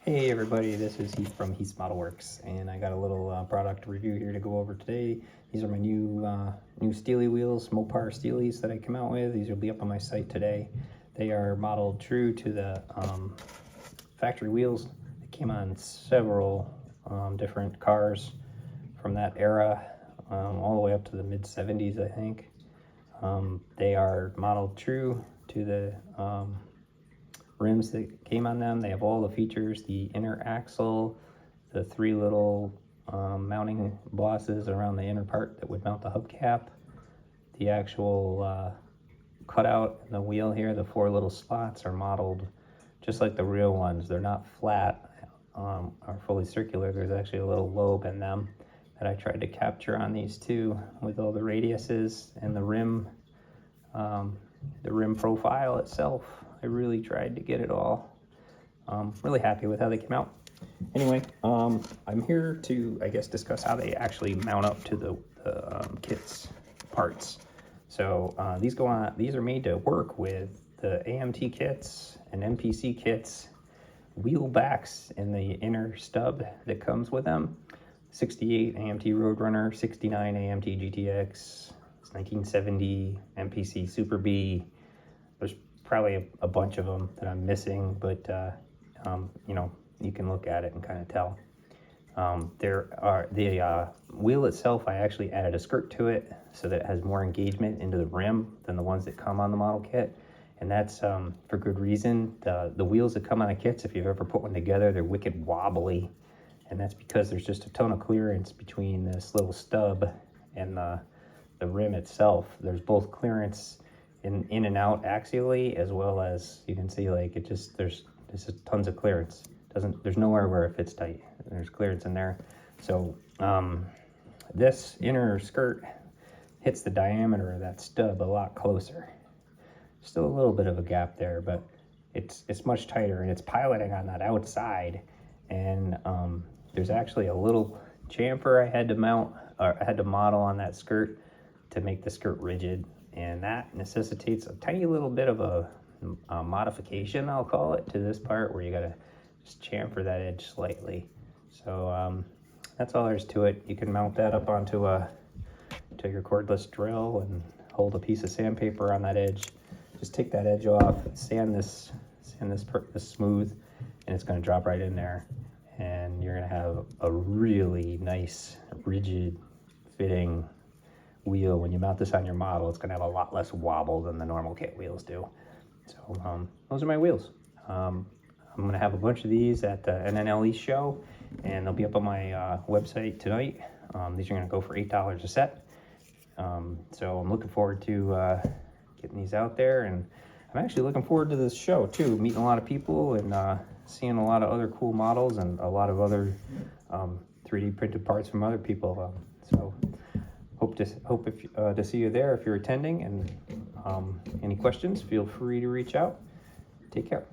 Hey everybody, this is Heath from Heath's Model Works, and I got a little product review here to go over today. These are my new Steely wheels, Mopar Steelies that I came out with. These will be up on my site today. They are modeled true to the factory wheels. They came on several different cars from that era, all the way up to the mid-70s, I think. They are modeled true to the rims that came on them. They have all the features: the inner axle, the three little mounting bosses around the inner part that would mount the hubcap, the actual cutout in the wheel here. The four little slots are modeled just like the real ones. They're not flat or fully circular. There's actually a little lobe in them that I tried to capture on these two with all the radiuses and the rim profile itself. I really tried to get it all. Really happy with how they came out. Anyway, I'm here to, I guess, discuss how they actually mount up to the kit's parts. So these are made to work with the AMT kits and MPC kits, wheel backs in the inner stub that comes with them. 68 AMT Roadrunner, 69 AMT GTX, 1970 MPC Super B. There's probably a bunch of them that I'm missing, but you know, you can look at it and kind of tell. The wheel itself, I actually added a skirt to it so that it has more engagement into the rim than the ones that come on the model kit, and that's for good reason. The wheels that come on the kits, if you've ever put one together, they're wicked wobbly, and that's because there's just a ton of clearance between this little stub and the rim itself. There's both clearance in and out axially, as well as you can see, like, there's just tons of clearance. There's nowhere where it fits tight. There's clearance in there. So this inner skirt hits the diameter of that stub a lot closer. Still a little bit of a gap there, but it's much tighter, and it's piloting on that outside. And there's actually a little chamfer I had to mount, or I had to model on that skirt to make the skirt rigid, and that necessitates a tiny little bit of a modification, I'll call it, to this part, where you gotta just chamfer that edge slightly. So that's all there is to it. You can mount that up onto your cordless drill and hold a piece of sandpaper on that edge. Just take that edge off, sand this smooth, and it's gonna drop right in there, and you're gonna have a really nice, rigid fitting wheel. When you mount this on your model, it's going to have a lot less wobble than the normal kit wheels do. So those are my wheels. I'm going to have a bunch of these at the NNLE show, and they'll be up on my website tonight. These are going to go for $8 a set. So I'm looking forward to getting these out there, and I'm actually looking forward to this show too, meeting a lot of people and seeing a lot of other cool models and a lot of other 3D printed parts from other people. So hope to see you there if you're attending, and any questions, feel free to reach out. Take care.